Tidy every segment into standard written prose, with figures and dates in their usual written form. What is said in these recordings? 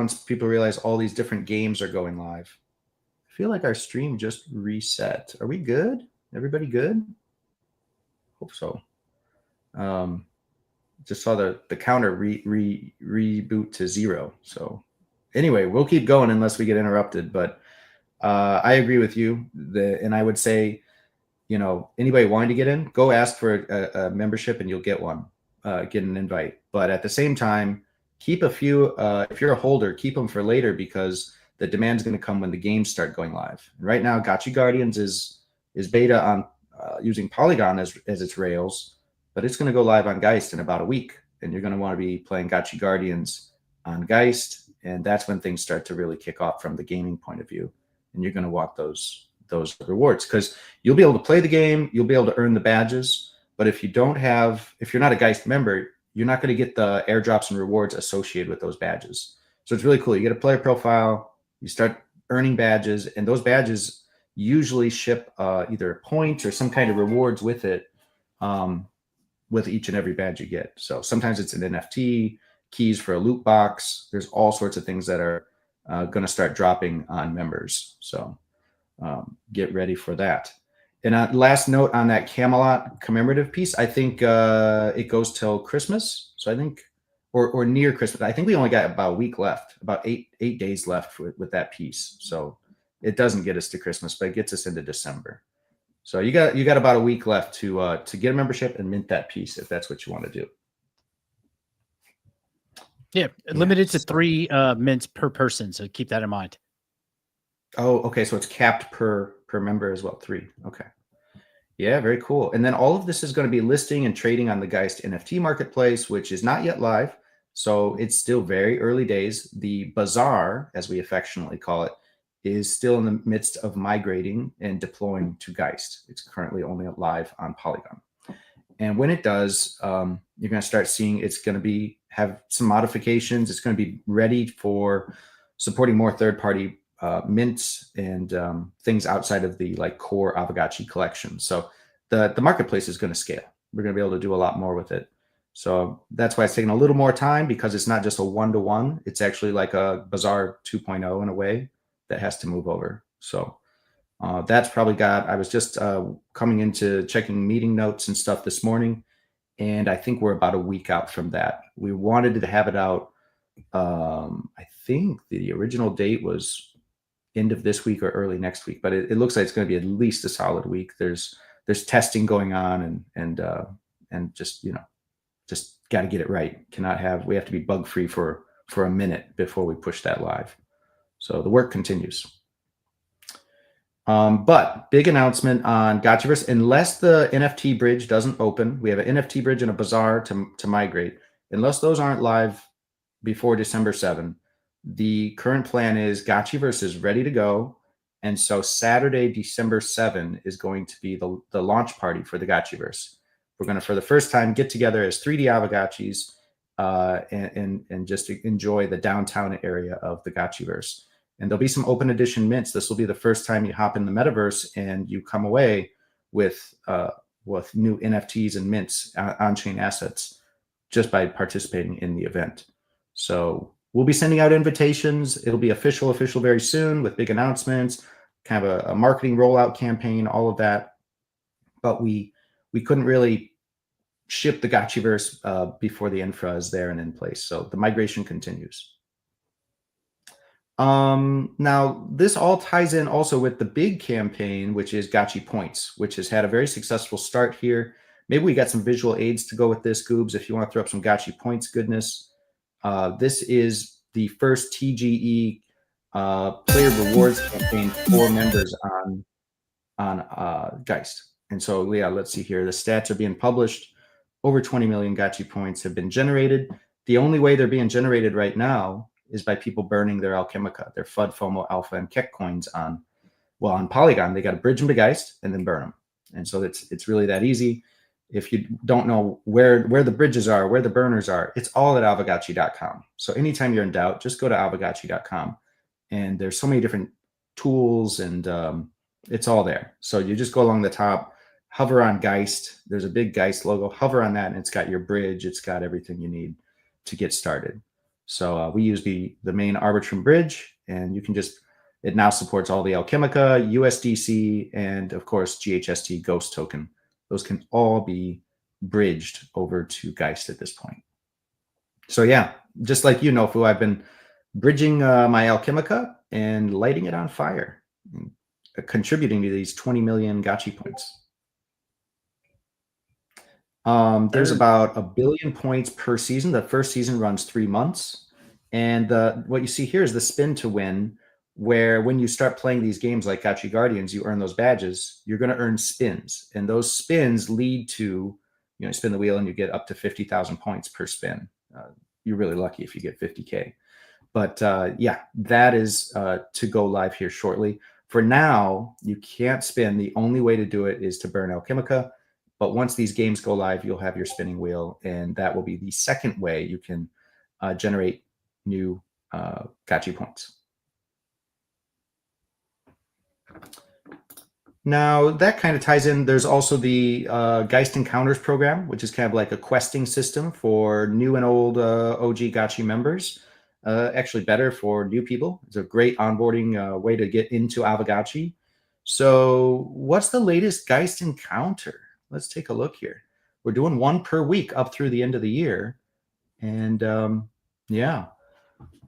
once people realize all these different games are going live. I feel like our stream just reset. Are we good? Everybody good? Hope so. Just saw the counter reboot to 0. So anyway, we'll keep going unless we get interrupted. But I agree with you. And I would say, anybody wanting to get in, go ask for a membership and you'll get one, get an invite. But at the same time, keep a few, if you're a holder, keep them for later because the demand is going to come when the games start going live. And right now, Gotchi Guardians is beta on using Polygon as its rails, but it's going to go live on Geist in about a week. And you're going to want to be playing Gotchi Guardians on Geist. And that's when things start to really kick off from the gaming point of view. And you're going to want those rewards because you'll be able to play the game, you'll be able to earn the badges. But if you're not a Geist member, you're not going to get the airdrops and rewards associated with those badges. So it's really cool. You get a player profile, you start earning badges, and those badges usually ship either a point or some kind of rewards with it, with each and every badge you get. So sometimes it's an NFT, keys for a loot box. There's all sorts of things that are going to start dropping on members. So get ready for that. And last note on that Camelot commemorative piece, I think it goes till Christmas. So I think, or near Christmas. I think we only got about a week left, about eight days left with that piece. So it doesn't get us to Christmas, but it gets us into December. So you got about a week left to get a membership and mint that piece if that's what you want to do. Yeah, limited to 3 mints per person. So keep that in mind. Oh, okay. So it's capped per member as well. 3. Okay. Yeah, very cool. And then all of this is going to be listing and trading on the Geist NFT marketplace, which is not yet live. So it's still very early days. The bazaar, as we affectionately call it, is still in the midst of migrating and deploying to Geist. It's currently only live on Polygon. And when it does, you're going to start seeing it's going to have some modifications. It's going to be ready for supporting more third-party mints and things outside of the core Aavegotchi collection. So the marketplace is going to scale. We're going to be able to do a lot more with it. So that's why it's taking a little more time because it's not just a one-to-one. It's actually like a Bazaar 2.0 in a way that has to move over. So that's probably I was just coming into checking meeting notes and stuff this morning, and I think we're about a week out from that. We wanted to have it out. I think the original date was end of this week or early next week, but it looks like it's going to be at least a solid week. There's testing going on and just got to get it right. We have to be bug free for a minute before we push that live. So the work continues. But big announcement on Gotchiverse. Unless the NFT bridge doesn't open, we have an NFT bridge and a bazaar to migrate. Unless those aren't live before December 7, the current plan is Gotchiverse is ready to go. And so Saturday, December 7 is going to be the launch party for the Gotchiverse. We're going to, for the first time, get together as 3D Aavegotchis and just enjoy the downtown area of the Gotchiverse. And there'll be some open edition mints. This will be the first time you hop in the metaverse and you come away with new NFTs and mints, on-chain assets, just by participating in the event. So we'll be sending out invitations. It'll be official very soon with big announcements, kind of a marketing rollout campaign, all of that. But we couldn't really ship the Gotchiverse before the infra is there and in place. So the migration continues. Now, this all ties in also with the big campaign, which is Gotchi Points, which has had a very successful start here. Maybe we got some visual aids to go with this, Goobs, if you want to throw up some Gotchi Points goodness. This is the first TGE player rewards campaign for members on Geist. And so, yeah, let's see here. The stats are being published. Over 20 million Gotchi Points have been generated. The only way they're being generated right now is by people burning their Alchemica, their FUD, FOMO, Alpha, and Keck coins on Polygon. They got to bridge them to Geist and then burn them. And so it's really that easy. If you don't know where the bridges are, where the burners are, it's all at Aavegotchi.com. So anytime you're in doubt, just go to Aavegotchi.com. And there's so many different tools and it's all there. So you just go along the top, hover on Geist. There's a big Geist logo. Hover on that and it's got your bridge. It's got everything you need to get started. So we use the main Arbitrum bridge, and you can just, it now supports all the Alchemica, USDC, and of course GHST Ghost token. Those can all be bridged over to Geist at this point. So yeah, just like you, Nofu, I've been bridging my Alchemica and lighting it on fire, contributing to these 20 million Gotchi points. There's about 1 billion points per season. The first season runs 3 months. And what you see here is the spin to win, where when you start playing these games like Gotchi Guardians, you earn those badges. You're going to earn spins. And those spins lead to, you spin the wheel and you get up to 50,000 points per spin. You're really lucky if you get 50K. But yeah, that is to go live here shortly. For now, you can't spin. The only way to do it is to burn Alchemica. But once these games go live, you'll have your spinning wheel, and that will be the second way you can generate new Gotchi points. Now, that kind of ties in. There's also the Geist Encounters program, which is kind of like a questing system for new and old OG Gotchi members. Actually better for new people. It's a great onboarding way to get into Aavegotchi. So what's the latest Geist Encounter? Let's take a look here. We're doing one per week up through the end of the year. And yeah,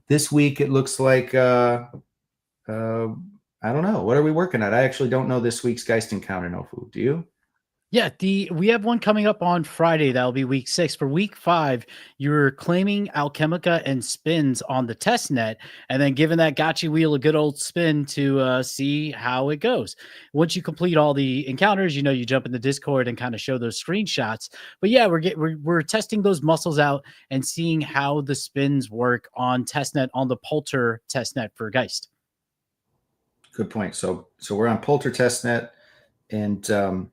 this week it looks like, I don't know. What are we working at? I actually don't know this week's Geist Encounter, Nofu. Do you? Yeah, we have one coming up on Friday. That'll be week 6. For week 5, you're claiming Alchemica and spins on the test net, and then giving that Gotchi wheel a good old spin to see how it goes. Once you complete all the encounters, you jump in the Discord and kind of show those screenshots. But yeah, we're testing those muscles out and seeing how the spins work on testnet, on the Polter testnet for Geist. Good point. So we're on Polter testnet, and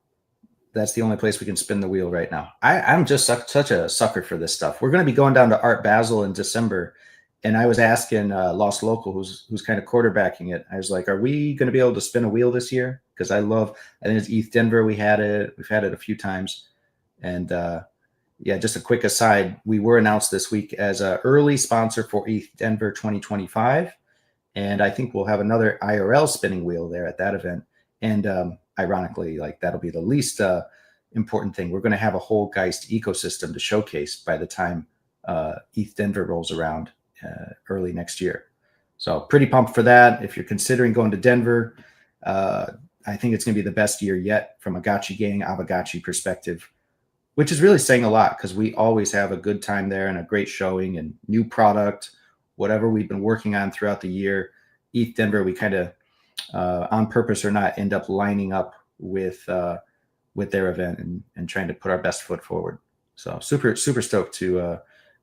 that's the only place we can spin the wheel right now. I'm just such a sucker for this stuff. We're going to be going down to Art Basel in December, and I was asking Lost Local, who's kind of quarterbacking it. I was like, "Are we going to be able to spin a wheel this year?" Because I think it's ETH Denver. We've had it a few times, and yeah. Just a quick aside: we were announced this week as an early sponsor for ETH Denver 2025, and I think we'll have another IRL spinning wheel there at that event. And ironically, like that'll be the least important thing. We're going to have a whole Geist ecosystem to showcase by the time ETH Denver rolls around early next year. So pretty pumped for that. If you're considering going to Denver, I think it's going to be the best year yet from a Gotchi Gang, Aavegotchi perspective, which is really saying a lot because we always have a good time there and a great showing and new product, whatever we've been working on throughout the year. ETH Denver, we kind of on purpose or not, end up lining up with their event and trying to put our best foot forward. So super stoked to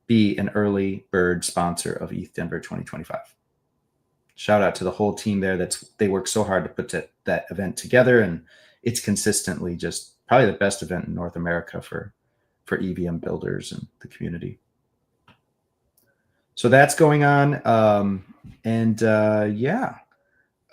be an early bird sponsor of ETH Denver 2025. Shout out to the whole team there. They work so hard to put that event together, and it's consistently just probably the best event in North America for EVM builders and the community. So that's going on, and yeah.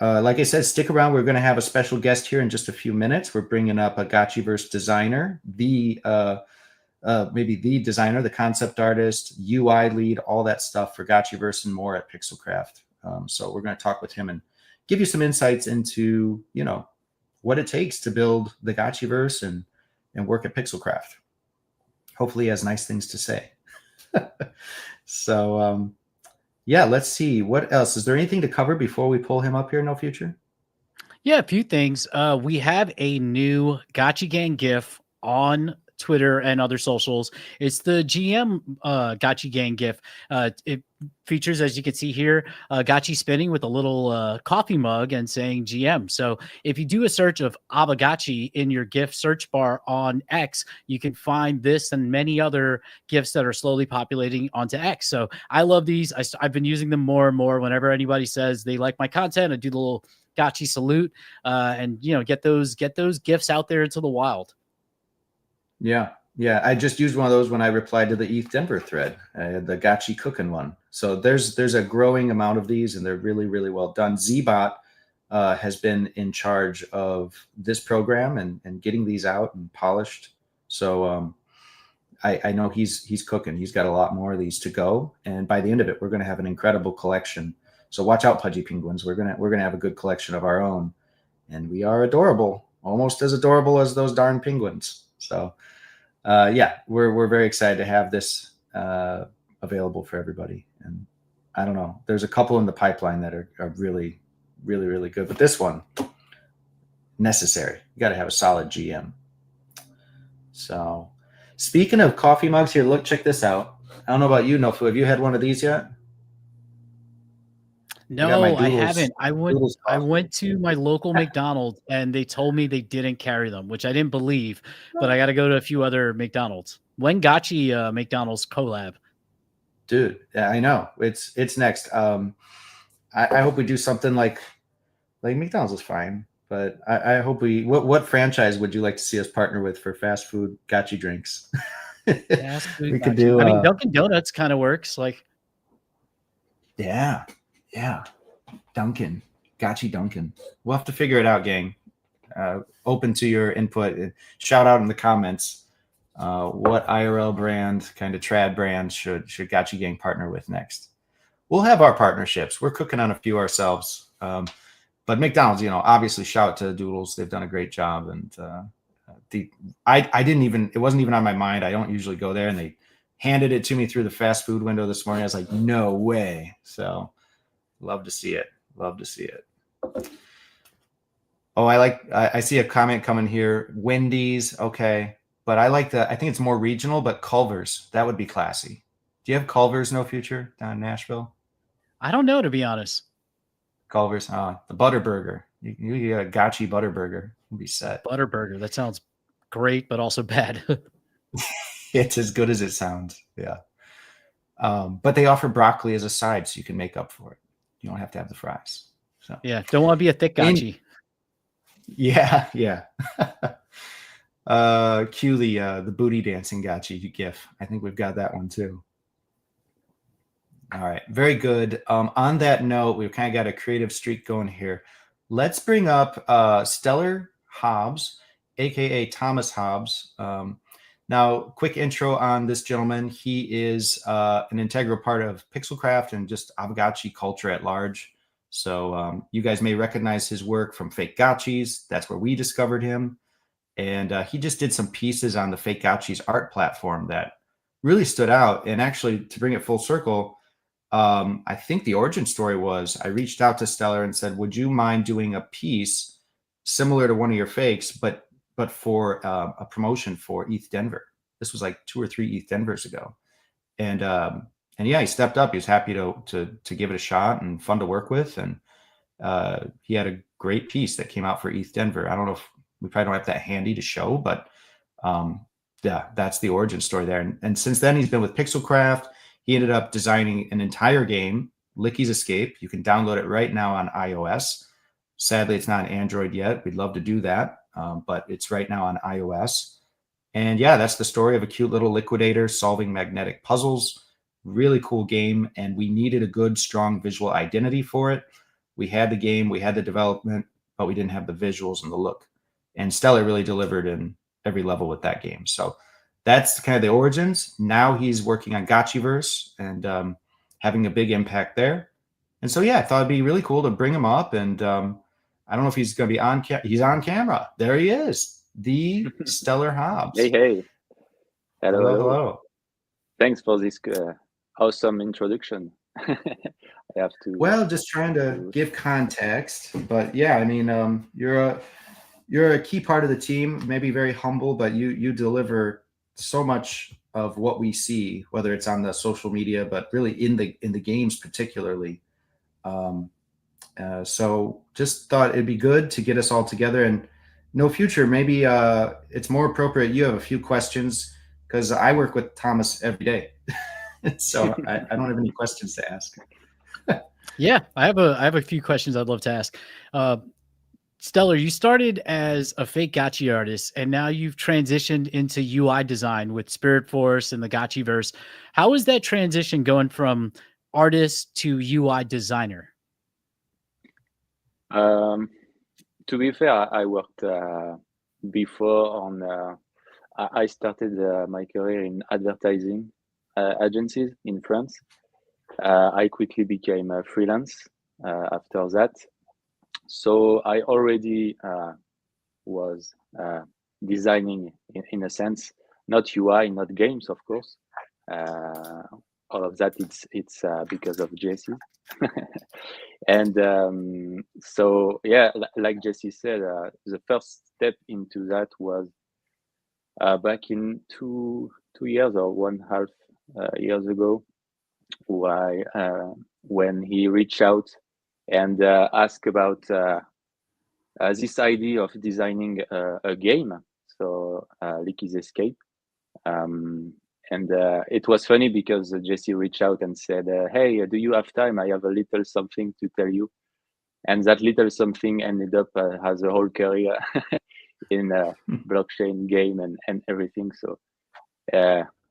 Like I said, stick around. We're going to have a special guest here in just a few minutes. We're bringing up a Gotchiverse designer, maybe the designer, the concept artist, UI lead, all that stuff for Gotchiverse and more at Pixelcraft. So we're going to talk with him and give you some insights into, what it takes to build the Gotchiverse and work at Pixelcraft. Hopefully he has nice things to say. So, yeah, let's see. What else? Is there anything to cover before we pull him up here, No Future? Yeah, a few things. We have a new Gotchi Gang GIF on Twitter and other socials. It's the GM Gotchi Gang GIF. It features, as you can see here, Gotchi spinning with a little coffee mug and saying GM. So if you do a search of Aavegotchi in your GIF search bar on X, you can find this and many other GIFs that are slowly populating onto X. So I love these. I've been using them more and more. Whenever anybody says they like my content, I do the little Gotchi salute and get those GIFs out there into the wild. Yeah. I just used one of those when I replied to the ETH Denver thread, the Gotchi cooking one. So there's a growing amount of these, and they're really, really well done. Zbot has been in charge of this program and getting these out and polished. So I know he's cooking. He's got a lot more of these to go, and by the end of it, we're going to have an incredible collection. So watch out, Pudgy Penguins. We're gonna have a good collection of our own, and we are adorable, almost as adorable as those darn penguins. So yeah, we're very excited to have this available for everybody. And I don't know, there's a couple in the pipeline that are really, really, really good, but this one necessary. You got to have a solid GM. So, speaking of coffee mugs, here, look, check this out. I don't know about you, Nofu. Have you had one of these yet? I got my No, I haven't. I went Doodles I coffee. went to my local McDonald's and they told me they didn't carry them, which I didn't believe, but I got to go to a few other McDonald's. When Gotchi McDonald's collab? Dude, yeah, I know. It's next. I hope we do something like McDonald's is fine, but I hope we. What franchise would you like to see us partner with for fast food gotcha drinks? Fast food We could Gotchi. do. I mean, Dunkin' Donuts kind of works. Like, Yeah, Dunkin', gotcha, Dunkin'. We'll have to figure it out, gang. Open to your input. Shout out in the comments. What IRL brand, kind of trad brand, should Gotcha Gang partner with next? We'll have our partnerships. We're cooking on a few ourselves. But McDonald's, obviously shout out to the Doodles. They've done a great job. And I didn't even, it wasn't even on my mind. I don't usually go there, and they handed it to me through the fast food window this morning. I was like, no way. So love to see it. Love to see it. Oh, I see a comment coming here. Wendy's, okay. But I think it's more regional, but Culver's, that would be classy. Do you have Culver's No Future down in Nashville? I don't know, to be honest. Culver's, the Butterburger. You get a gotchi Butterburger. You'll be set. Butterburger. That sounds great, but also bad. It's as good as it sounds. Yeah. But they offer broccoli as a side, so you can make up for it. You don't have to have the fries. So Yeah, don't want to be a thick Gotchi. Yeah. Cue the booty dancing gotchi gif. I think we've got that one too. All right, very good. On that note, we've kind of got a creative streak going here. Let's bring up Stellar Hobbs, aka Thomas Hobbs. Now, quick intro on this gentleman. He is an integral part of Pixelcraft and just Aavegotchi culture at large. So you guys may recognize his work from Fake Gotchis. That's where we discovered him. And he just did some pieces on the Fake Gotchis art platform that really stood out. And actually, to bring it full circle, I think the origin story was I reached out to Stellar and said, would you mind doing a piece similar to one of your fakes, but for a promotion for ETH Denver? This was like 2 or 3 ETH Denvers ago. And yeah, he stepped up. He was happy to give it a shot and fun to work with. And he had a great piece that came out for ETH Denver. I don't know if we probably don't have that handy to show, but yeah, that's the origin story there. And since then, he's been with Pixelcraft. He ended up designing an entire game, Licky's Escape. You can download it right now on iOS. Sadly, it's not on Android yet. We'd love to do that, but it's right now on iOS. And yeah, that's the story of a cute little liquidator solving magnetic puzzles. Really cool game, and we needed a good, strong visual identity for it. We had the game, we had the development, but we didn't have the visuals and the look. And Stellar really delivered in every level with that game. So that's kind of the origins. Now he's working on Gotchiverse and having a big impact there. And so, yeah, I thought it'd be really cool to bring him up. And I don't know if he's going to be on he's on camera. There he is, the Stellar Hobbs. Hey. Hello. Thanks for this awesome introduction. I have to. Well, just trying to give context, but yeah, I mean, you're a key part of the team. Maybe very humble, but you deliver so much of what we see, whether it's on the social media, but really in the games particularly. So just thought it'd be good to get us all together. And No Future, maybe it's more appropriate. You have a few questions because I work with Thomas every day. So I don't have any questions to ask. Yeah, I have a few questions I'd love to ask. Stellar, you started as a fake Gotchi artist, and now you've transitioned into UI design with Spirit Force and the Gotchiverse. How is that transition going from artist to UI designer? To be fair, I worked before on I started my career in advertising agencies in France. I quickly became a freelance after that. So I already was designing in a sense, not UI, not games, of course. All of that it's because of Jesse. And so yeah, like Jesse said, the first step into that was back in two years or 1.5 years ago, why when he reached out and asked about this idea of designing a game, so Licky's Escape. And it was funny because Jesse reached out and said, hey, do you have time? I have a little something to tell you. And that little something ended up has a whole career in blockchain game and everything. So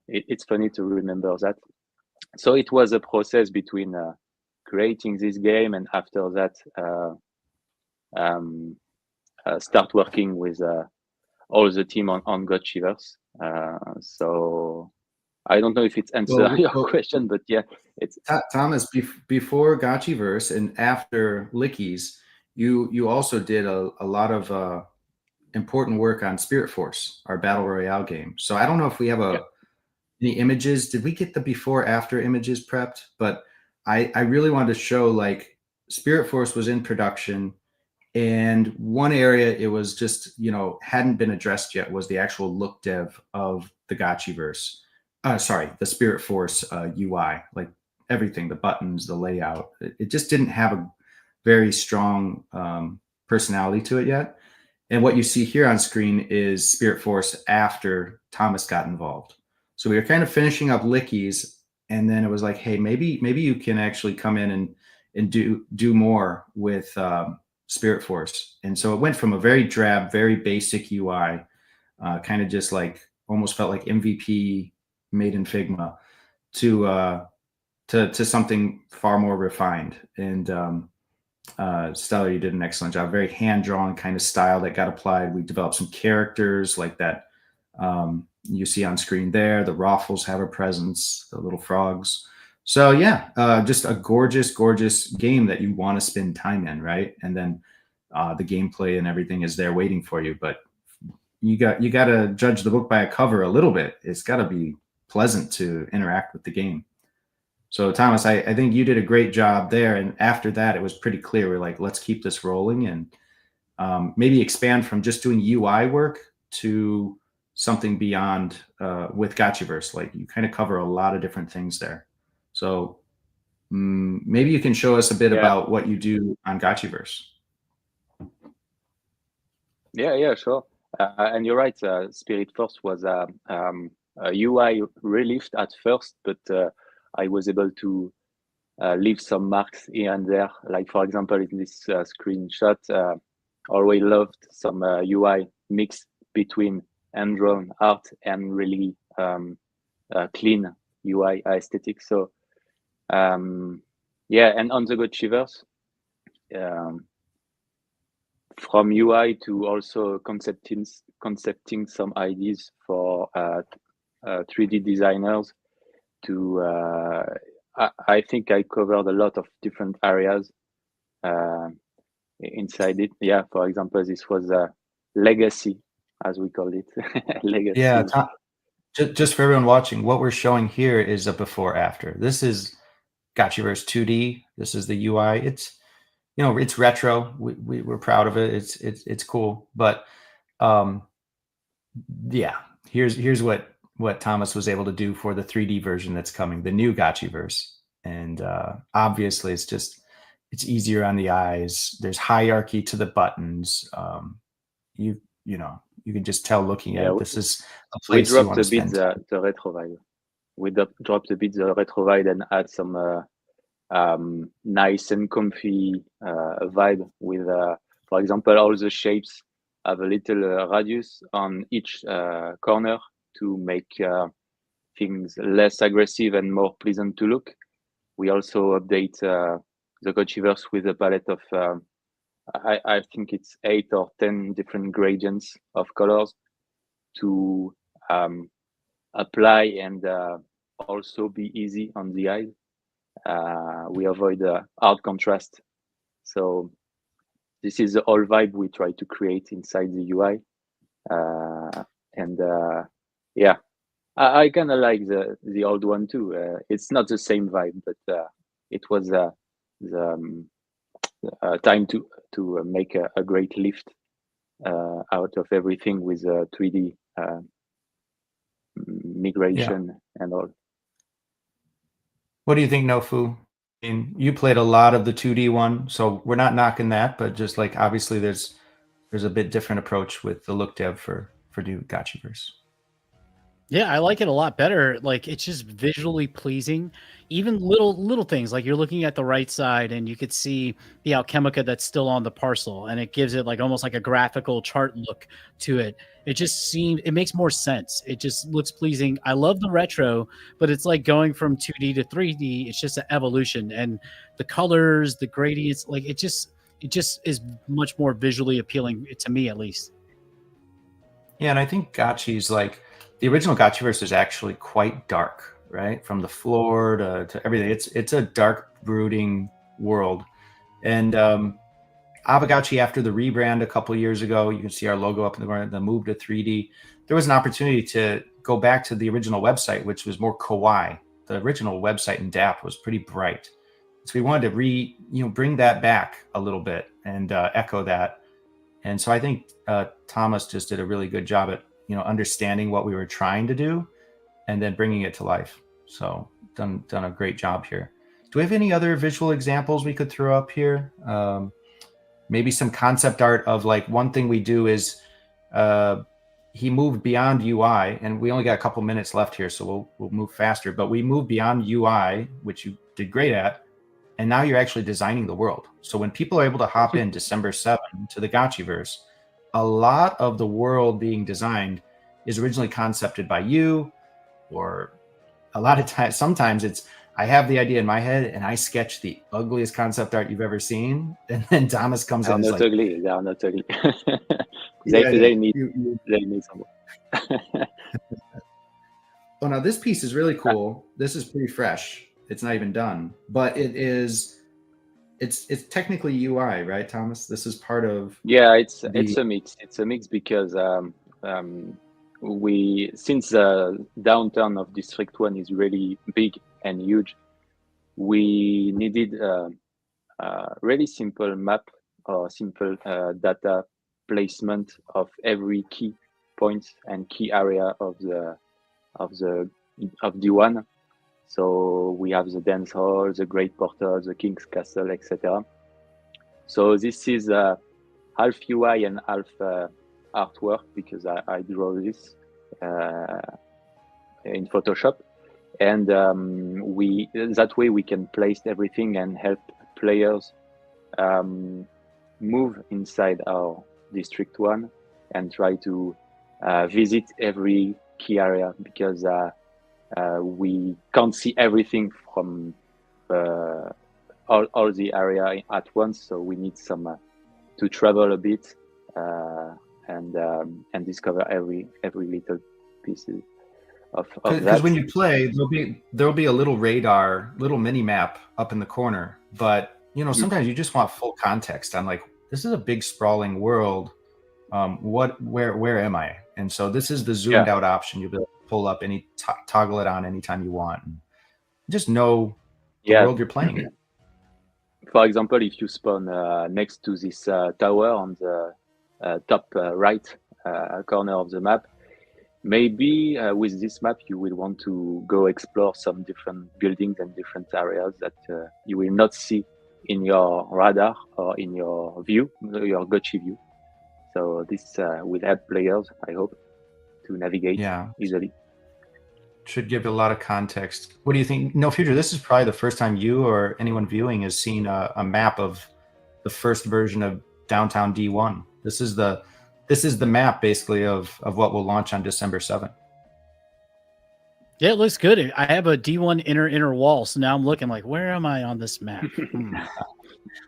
it's funny to remember that. So it was a process between creating this game and after that start working with all the team on Gotchiverse. So I don't know if it's answered your question, but yeah, it's Thomas. Before Gotchiverse and after Lickies, you also did a lot of important work on Spirit Force, our battle royale game. So I don't know if we have any images. Did we get the before after images prepped? But I really wanted to show, like, Spirit Force was in production, and one area it was just, hadn't been addressed yet was the actual look dev of the Gotchiverse. Sorry, the Spirit Force UI, like everything, the buttons, the layout. It just didn't have a very strong personality to it yet. And what you see here on screen is Spirit Force after Thomas got involved. So we were kind of finishing up Lickies, and then it was like, hey, maybe you can actually come in and do more with Spirit Force. And so it went from a very drab, very basic UI, kind of just like almost felt like MVP made in Figma, to something far more refined. And Stellar, you did an excellent job. Very hand-drawn kind of style that got applied. We developed some characters like that you see on screen there. The Raffles have a presence, the little frogs. So yeah, just a gorgeous, gorgeous game that you want to spend time in, right? And then the gameplay and everything is there waiting for you. But you got to judge the book by a cover a little bit. It's got to be pleasant to interact with the game. So Thomas, I think you did a great job there. And after that, it was pretty clear. We're like, let's keep this rolling and maybe expand from just doing UI work to something beyond with Gotchiverse. Like, you kind of cover a lot of different things there. So maybe you can show us a bit about what you do on Gotchiverse. Yeah, sure. And you're right. Spirit Force was a UI relief at first, but I was able to leave some marks here and there. Like, for example, in this screenshot, always loved some UI mix between hand-drawn art and really clean UI aesthetic. So yeah, and on the Gotchiverse, from UI to also concepting some ideas for 3D designers to I think I covered a lot of different areas inside it. Yeah, for example, this was a legacy, as we call it. Legacy. Yeah, just for everyone watching, what we're showing here is a before after. This is Gotchiverse 2D. This is the UI. It's it's retro. We're proud of it. It's cool. But yeah, here's what Thomas was able to do for the 3D version that's coming, the new Gotchiverse. And obviously it's easier on the eyes. There's hierarchy to the buttons. You can just tell looking at it. This is a place you want to spend. We dropped a bit the retro-vibe. We dropped a bit the retro-vibe and add some nice and comfy vibe with, for example, all the shapes have a little radius on each corner to make things less aggressive and more pleasant to look. We also update the Gotchiverse with a palette of I think it's 8 or 10 different gradients of colors to apply and also be easy on the eye. We avoid hard contrast. So this is the whole vibe we try to create inside the UI. And yeah, I kind of like the old one too. It's not the same vibe, but it was the time to make a great lift out of everything with 3D migration and all. What do you think, Nofu? I mean, you played a lot of the 2D one, so we're not knocking that, but just like obviously there's a bit different approach with the look dev for new Gotchiverse. Yeah, I like it a lot better. Like it's just visually pleasing. Even little things like you're looking at the right side and you could see the Alchemica that's still on the parcel, and it gives it like almost like a graphical chart look to it. It makes more sense. It just looks pleasing. I love the retro, but it's like going from 2D to 3D. It's just an evolution, and the colors, the gradients, like it just is much more visually appealing to me, at least. Yeah, and I think Gotchi's like the original Gotchiverse is actually quite dark, right? From the floor to everything. It's a dark, brooding world. And Aavegotchi, after the rebrand a couple years ago, you can see our logo up in the move to 3D. There was an opportunity to go back to the original website, which was more kawaii. The original website in DAP was pretty bright. So we wanted to bring that back a little bit and echo that. And so I think Thomas just did a really good job at understanding what we were trying to do and then bringing it to life. So done a great job here. Do we have any other visual examples we could throw up here? Maybe some concept art of like one thing we do is he moved beyond UI, and we only got a couple minutes left here, so we'll move faster. But we moved beyond UI, which you did great at, and now you're actually designing the world. So when people are able to hop in December 7 to the Gotchiverse, a lot of the world being designed is originally concepted by you, or a lot of times, sometimes it's I have the idea in my head and I sketch the ugliest concept art you've ever seen, and then Thomas comes in. They are not ugly. They need someone. Oh, now this piece is really cool. This is pretty fresh. It's not even done, but it's technically UI, right, Thomas? This is part of. Yeah, it's a mix. It's a mix because since the downtown of District 1 is really big and huge, we needed a really simple map or simple data placement of every key point and key area of D1. So we have the dance hall, the great portal, the king's castle, etc. So this is half UI and half artwork because I draw this in Photoshop, and that way we can place everything and help players move inside our District 1 and try to visit every key area because we can't see everything from all the area at once, so we need some to travel a bit and discover every little pieces of that. Because when you play, there'll be a little radar, little mini map up in the corner, but sometimes you just want full context on like this is a big sprawling world. Where am I? And so this is the zoomed out option. You'll be able to pull up toggle it on anytime you want, and just know the world you're playing in. For example, if you spawn next to this tower on the top right corner of the map, maybe with this map you will want to go explore some different buildings and different areas that you will not see in your radar or in your view, your Gotchi view. So this will help players, I hope, to navigate easily. Should give a lot of context. What do you think? No Future, this is probably the first time you or anyone viewing has seen a map of the first version of Downtown D1. This is the map basically of what will launch on December 7th. Yeah, it looks good. I have a D1 inner wall, so now I'm looking like, where am I on this map?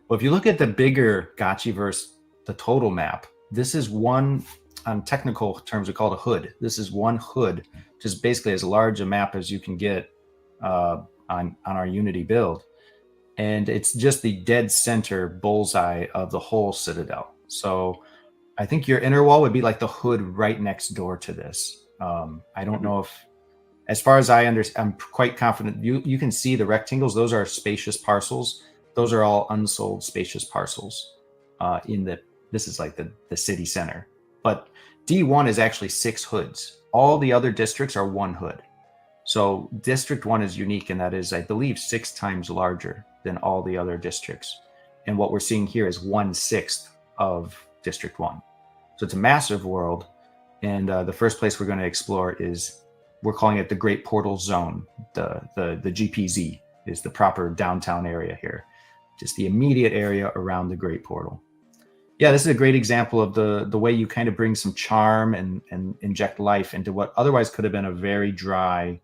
Well, if you look at the bigger Gotchiverse, the total map, this is one on technical terms, we call it a hood. This is one hood, which is basically as large a map as you can get on our Unity build. And it's just the dead center bullseye of the whole Citadel. So I think your inner wall would be like the hood right next door to this. I don't know if, as far as I understand, I'm quite confident you can see the rectangles. Those are spacious parcels. Those are all unsold spacious parcels. This is like the city center. But D1 is actually 6 hoods. All the other districts are 1 hood. So District 1 is unique, and that is, I believe, 6 times larger than all the other districts. And what we're seeing here is 1/6 of District 1. So it's a massive world. And the first place we're going to explore is, we're calling it the Great Portal Zone. The GPZ is the proper downtown area here. Just the immediate area around the Great Portal. Yeah, this is a great example of the way you kind of bring some charm and inject life into what otherwise could have been a very dry,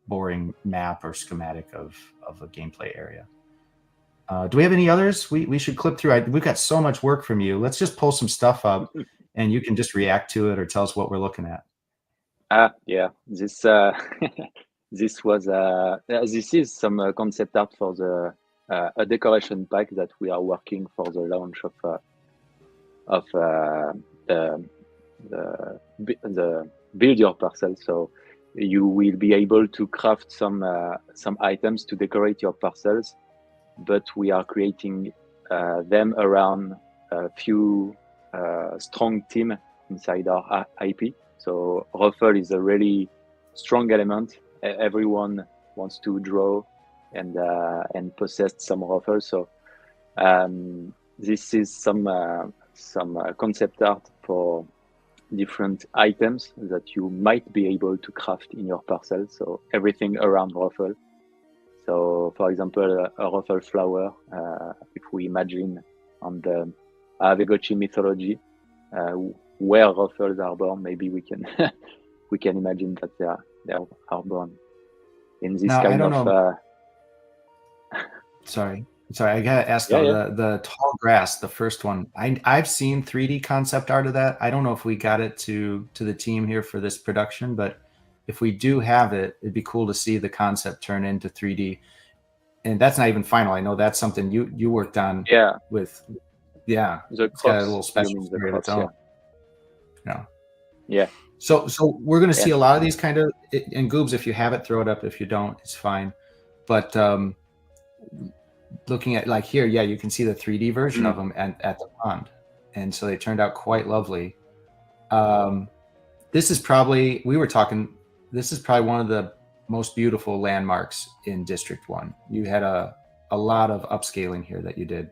boring map or schematic of a gameplay area. Do we have any others? We should clip through. We've got so much work from you. Let's just pull some stuff up and you can just react to it or tell us what we're looking at. Yeah, this this is some concept art for a decoration pack that we are working for the launch of the build your parcel. So you will be able to craft some items to decorate your parcels, but we are creating them around a few strong team inside our IP. So Ruffle is a really strong element. Everyone wants to draw and possess some Ruffle. So this is some concept art for different items that you might be able to craft in your parcel. So everything around Ruffle. So for example, a Ruffle flower, if we imagine on the Aavegotchi mythology, where Ruffles are born, maybe we can we can imagine that they are born in this now, kind of. Sorry, I gotta ask though. The tall grass, the first one, I've seen 3D concept art of that. I don't know if we got it to the team here for this production, but if we do have it, it'd be cool to see the concept turn into 3D. And that's not even final. I know that's something you worked on. Yeah. With the it's got a little special story of its own. Yeah. So we're going to see a lot of these kind of, and Goobs, if you have it, throw it up. If you don't, it's fine. But looking at like here, you can see the 3D version of them at the pond. And so they turned out quite lovely. This is probably, this is probably one of the most beautiful landmarks in District 1. You had a lot of upscaling here that you did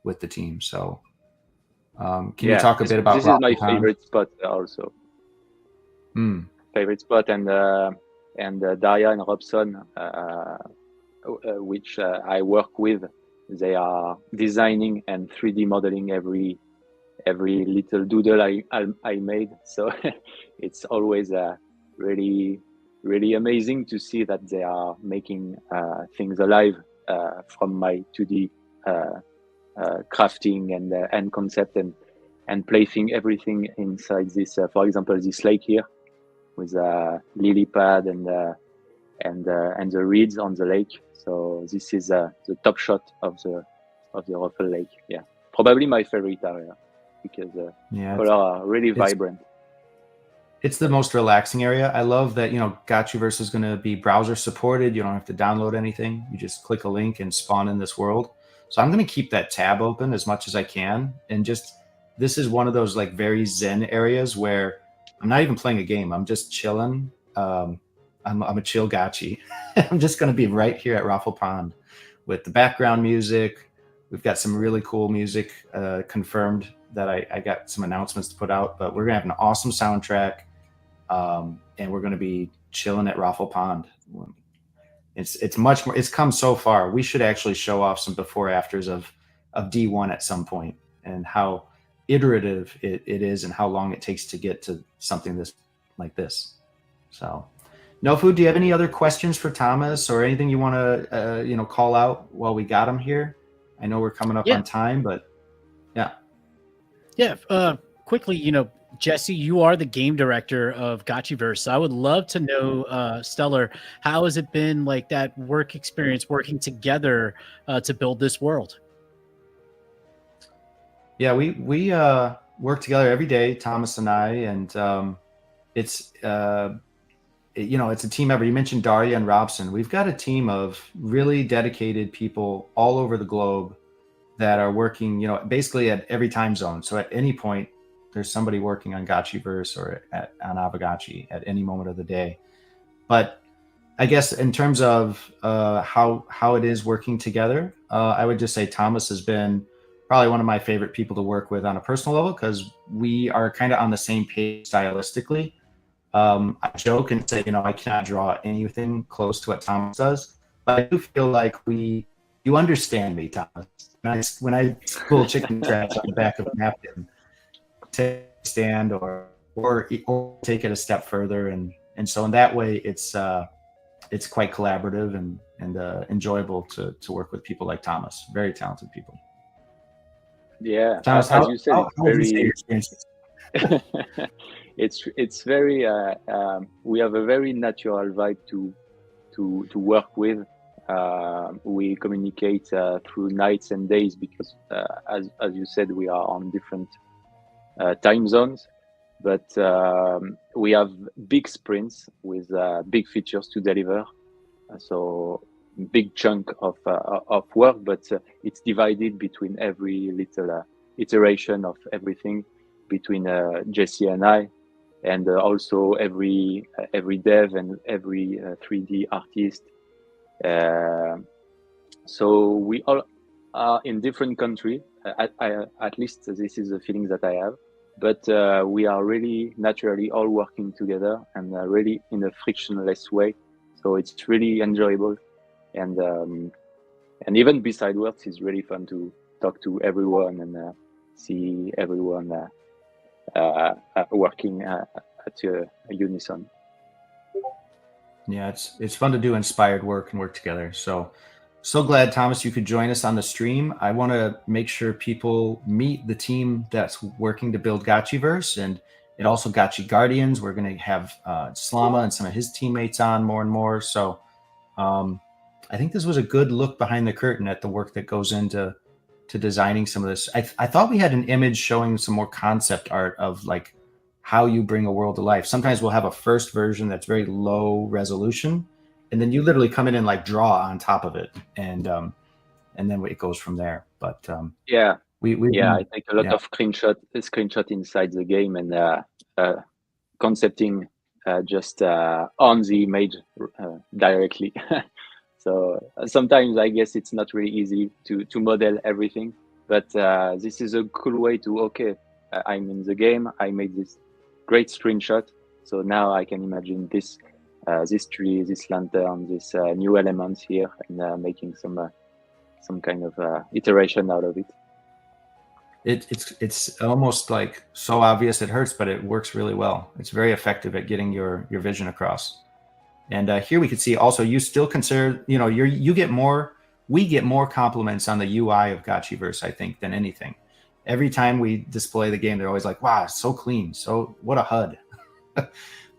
with the team. So can you talk a bit about this is my favorite spot also. Favorite spot, and Daria and Robson, which I work with, they are designing and 3D modeling every little doodle I made. So it's always really amazing to see that they are making things alive from my 2D crafting and concept and placing everything inside this. For example, this lake here with a lily pad and the reeds on the lake. So this is the top shot of the Ruffle Lake. Yeah, probably my favorite area because colors are really vibrant. It's the most relaxing area. I love that, Gotchiverse is going to be browser supported. You don't have to download anything. You just click a link and spawn in this world. So I'm going to keep that tab open as much as I can. And this is one of those like very zen areas where I'm not even playing a game. I'm just chilling. I'm a chill Gotchi. I'm just going to be right here at Raffle Pond with the background music. We've got some really cool music confirmed that I got some announcements to put out, but we're going to have an awesome soundtrack. And we're going to be chilling at Raffle Pond. It's much more. It's come so far. We should actually show off some before afters of D1 at some point and how iterative it is and how long it takes to get to something like this. So, Nofu, do you have any other questions for Thomas or anything you want to call out while we got him here? I know we're coming up on time, but yeah. quickly, Jesse, you are the game director of Gotchiverse. So I would love to know, Stellar, how has it been like that work experience working together to build this world? Yeah, we work together every day, Thomas and I, and it's it's a team effort. You mentioned Daria and Robson. We've got a team of really dedicated people all over the globe that are working, basically at every time zone. So at any point, there's somebody working on Gotchiverse or on Aavegotchi at any moment of the day. But I guess in terms of how it is working together, I would just say Thomas has been probably one of my favorite people to work with on a personal level because we are kind of on the same page stylistically. I joke and say, I cannot draw anything close to what Thomas does, but I do feel like you understand me, Thomas. When I pull chicken scratch on the back of a napkin, take a stand or take it a step further, and so in that way, it's quite collaborative and enjoyable to work with people like Thomas. Very talented people. Yeah, Thomas, as you said, how would you say your experience is? it's very we have a very natural vibe to work with. We communicate through nights and days because as you said, we are on different time zones, but we have big sprints with big features to deliver, so big chunk of work, but it's divided between every little iteration of everything between Jesse and I, and also every dev and every 3D artist. So we all are in different countries. At least this is the feeling that I have. But we are really naturally all working together and really in a frictionless way. So it's really enjoyable, and even beside works, it's really fun to talk to everyone and see everyone working at a unison. Yeah, it's fun to do inspired work and work together. So glad, Thomas, you could join us on the stream. I want to make sure people meet the team that's working to build Gotchiverse, and it also Gotchi Guardians. We're going to have Slama and some of his teammates on more and more. So I think this was a good look behind the curtain at the work that goes into designing some of this. I thought we had an image showing some more concept art of like how you bring a world to life. Sometimes we'll have a first version that's very low resolution, and then you literally come in and like draw on top of it, and then it goes from there. But yeah, we I take a lot of screenshot inside the game and concepting just on the image directly. So sometimes I guess it's not really easy to model everything, but this is a cool way to, I'm in the game, I made this great screenshot, so now I can imagine this tree, this lantern, this new elements here, and making some kind of iteration out of it. It's almost like so obvious it hurts, but it works really well. It's very effective at getting your vision across. And here we could see also you still consider, we get more compliments on the UI of Gotchiverse, I think, than anything. Every time we display the game, they're always like, wow, so clean. So what a HUD.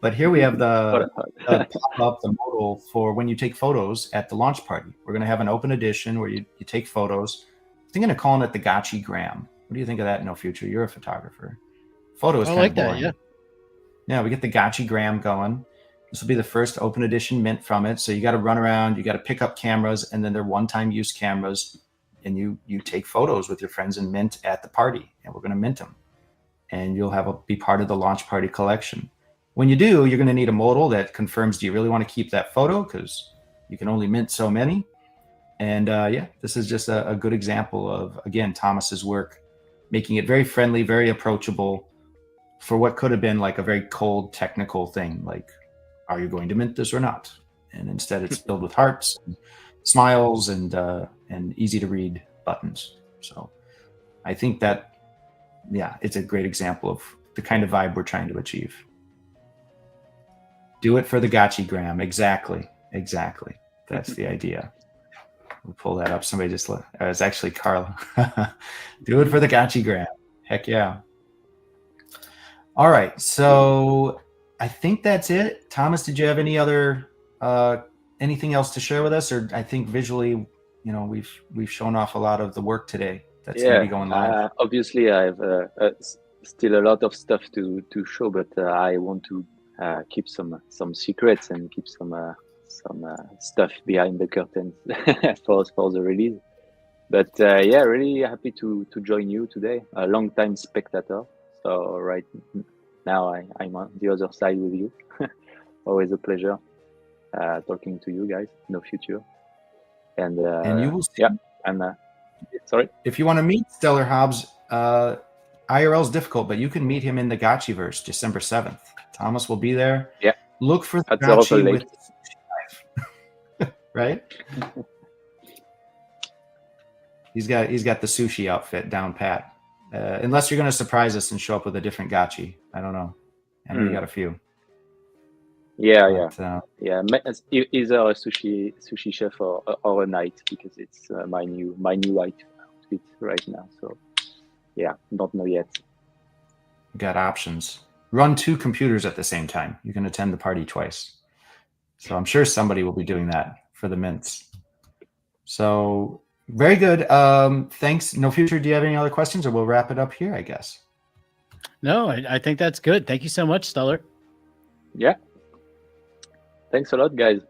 But here we have the pop-up, the modal for when you take photos at the launch party. We're going to have an open edition where you take photos. I'm thinking of calling it the Gotchi Gram. What do you think of that in the future? You're a photographer. Photo is kind of boring. That, yeah, we get the Gotchi Gram going. This will be the first open edition mint from it. So you got to run around, you got to pick up cameras, and then they're one-time use cameras, and you take photos with your friends and mint at the party, and we're going to mint them. And you'll be part of the launch party collection. When you do, you're going to need a modal that confirms, do you really want to keep that photo? Because you can only mint so many. And this is just a good example of, again, Thomas's work, making it very friendly, very approachable for what could have been like a very cold technical thing, like, are you going to mint this or not? And instead it's filled with hearts, and smiles, and easy to read buttons. So I think that, it's a great example of the kind of vibe we're trying to achieve. Do it for the Gotchi Gram. Exactly. That's the idea. We'll pull that up. Somebody just it's actually Carla. Do it for the Gotchi Gram. Heck yeah. All right, so I think that's it. Thomas, did you have any other anything else to share with us? Or I think visually, we've shown off a lot of the work today that's going to be going live. Obviously, I have still a lot of stuff to show, but I want to keep some secrets and keep some stuff behind the curtains for the release. But really happy to join you today. A long time spectator, so right now I'm on the other side with you. Always a pleasure talking to you guys in the future. And you will see. Yeah, and sorry. If you want to meet Stellar Hobbs, IRL is difficult, but you can meet him in the Gotchiverse December 7th. Thomas will be there. Yeah. Look for the At the Gotchi Lake. with the sushi knife. Right? He's got the sushi outfit down pat. Unless you're going to surprise us and show up with a different Gotchi. I don't know. I know you got a few. Yeah. Either a sushi chef or a knight, because it's my new outfit right now. So yeah, don't know yet. Got options. Run 2 computers at the same time. You can attend the party twice. So I'm sure somebody will be doing that for the mints. So very good. Thanks. No Future, do you have any other questions, or we'll wrap it up here, I guess? No, I think that's good. Thank you so much, Stellar. Yeah. Thanks a lot, guys.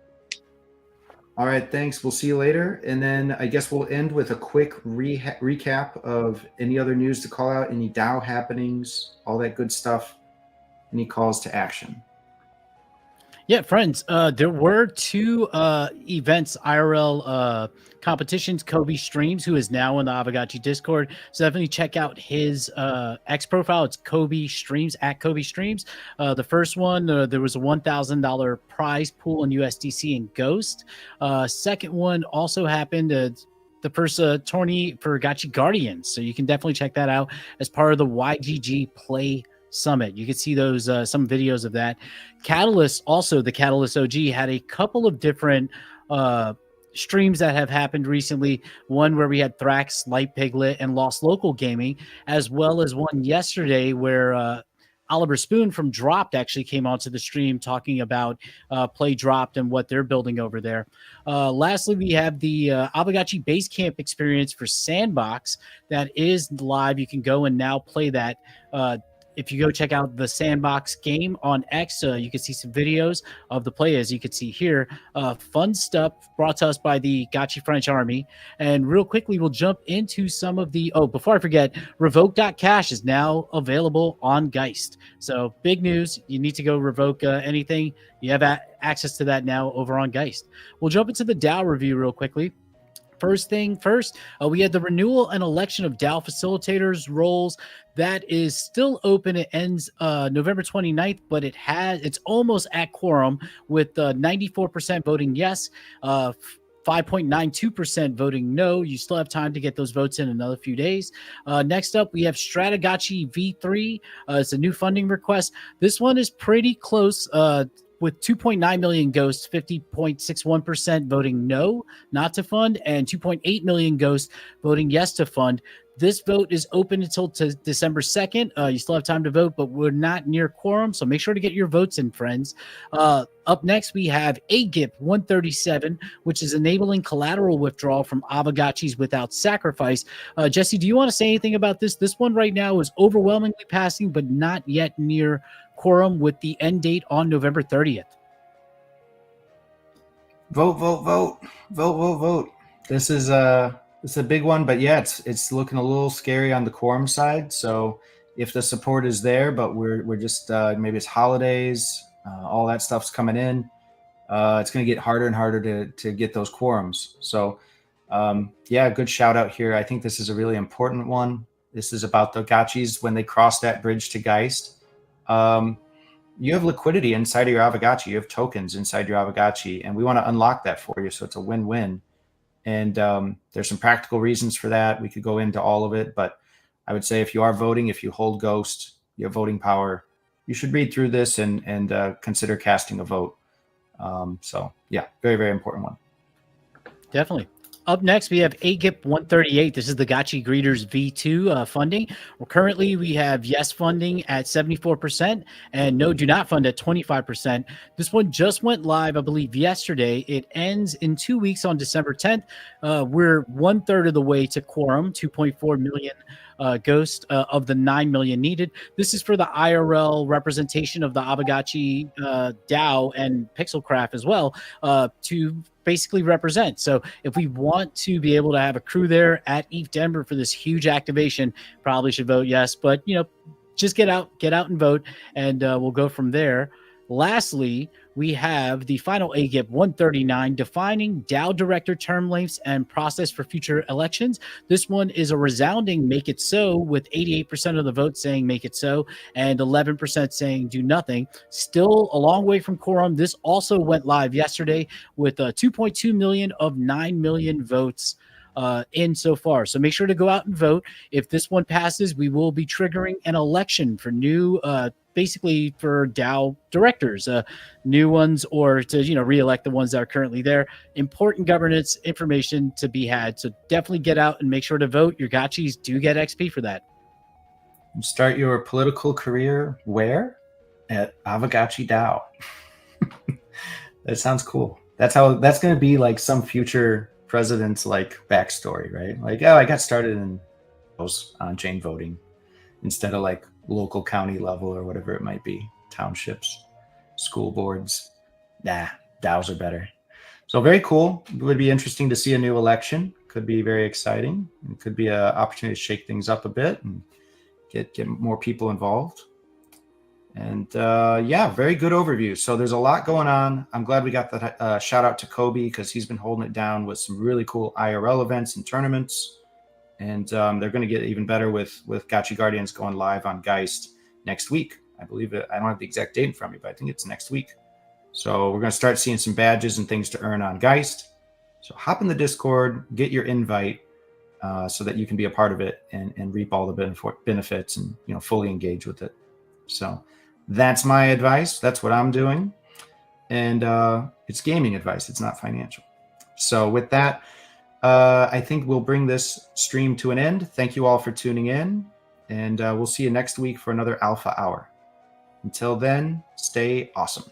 All right, thanks. We'll see you later. And then I guess we'll end with a quick recap of any other news to call out, any DAO happenings, all that good stuff, any calls to action. Yeah, friends, there were 2 events, IRL competitions. Kobe Streams, who is now in the Aavegotchi Discord, so definitely check out his X profile. It's Kobe Streams, at Kobe Streams. The first one, there was a $1,000 prize pool in USDC and Ghost. Second one also happened. The first tourney for Gotchi Guardians, so you can definitely check that out as part of the YGG Play Summit. You can see those some videos of that. Catalyst, also the Catalyst OG, had a couple of different streams that have happened recently. One where we had Thrax, Light Piglet, and Lost Local Gaming, as well as one yesterday where Oliver Spoon from Dropped actually came onto the stream talking about Play Dropped and what they're building over there. Lastly, we have the Aavegotchi Basecamp experience for Sandbox that is live. You can go and now play that. If you go check out the Sandbox game on X, you can see some videos of the play, as you can see here. Fun stuff brought to us by the Gotchi French Army. And real quickly, we'll jump into some of the... Oh, before I forget, Revoke.cash is now available on Geist. So big news. You need to go revoke anything. You have access to that now over on Geist. We'll jump into the DAO review real quickly. First thing first, we had the renewal and election of DAO facilitators roles. That is still open. It ends November 29th, but it's almost at quorum with 94% voting yes, 5.92% voting no. You still have time to get those votes in another few days. Next up, we have Stratagotchi V3. It's a new funding request. This one is pretty close. With 2.9 million ghosts, 50.61% voting no, not to fund, and 2.8 million ghosts voting yes to fund. This vote is open until December 2nd. You still have time to vote, but we're not near quorum, so make sure to get your votes in, friends. Up next, we have AGIP 137, which is enabling collateral withdrawal from Aavegotchis without sacrifice. Jesse, do you want to say anything about this? This one right now is overwhelmingly passing, but not yet near quorum, with the end date on November 30th. Vote. This is a big one, but yeah, it's looking a little scary on the quorum side. So if the support is there, but we're just maybe it's holidays, all that stuff's coming in. It's going to get harder and harder to get those quorums. So yeah, good shout out here. I think this is a really important one. This is about the Gotchis when they cross that bridge to Geist. You have liquidity inside of your Aavegotchi. You have tokens inside your Aavegotchi, and we want to unlock that for you. So it's a win-win. And there's some practical reasons for that. We could go into all of it, but I would say if you are voting, if you hold Ghost, you have voting power, you should read through this and consider casting a vote. So yeah, very, very important one. Definitely. Up next, we have AGIP 138. This is the Gotchi Greeters V2 funding. Well, currently, we have yes funding at 74% and no do not fund at 25%. This one just went live, I believe, yesterday. It ends in 2 weeks on December 10th. We're 1/3 of the way to quorum, 2.4 million ghost of the 9 million needed. This is for the IRL representation of the Aavegotchi DAO and Pixelcraft as well to basically represent. So if we want to be able to have a crew there at ETH Denver for this huge activation, probably should vote yes. But just get out and vote, and we'll go from there. Lastly, we have the final AGIP 139, defining DAO director term lengths and process for future elections. This one is a resounding make it so, with 88% of the votes saying make it so and 11% saying do nothing. Still a long way from quorum. This also went live yesterday with 2.2 million of 9 million votes in so far. So make sure to go out and vote. If this one passes, we will be triggering an election for new basically for DAO directors, new ones, or to re-elect the ones that are currently there. Important governance information to be had. So definitely get out and make sure to vote. Your gotchis do get XP for that. Start your political career where? At Aavegotchi DAO. That sounds cool. That's going to be like some future president's like backstory, right? Like, oh, I got started in on-chain voting instead of like local county level or whatever it might be, townships, school boards. DAOs are better. So very cool. It would be interesting to see a new election. Could be very exciting. It could be an opportunity to shake things up a bit and get more people involved. And very good overview. So there's a lot going on. I'm glad we got that shout out to Kobe, because he's been holding it down with some really cool IRL events and tournaments. And they're going to get even better with Gotchi Guardians going live on Geist next week. I believe it. I don't have the exact date in front of me, but I think it's next week. So we're going to start seeing some badges and things to earn on Geist. So hop in the Discord, get your invite so that you can be a part of it and reap all the benefits and fully engage with it. So that's my advice. That's what I'm doing. And it's gaming advice. It's not financial. So with that, I think we'll bring this stream to an end. Thank you all for tuning in, and we'll see you next week for another Alpha Hour. Until then, stay awesome.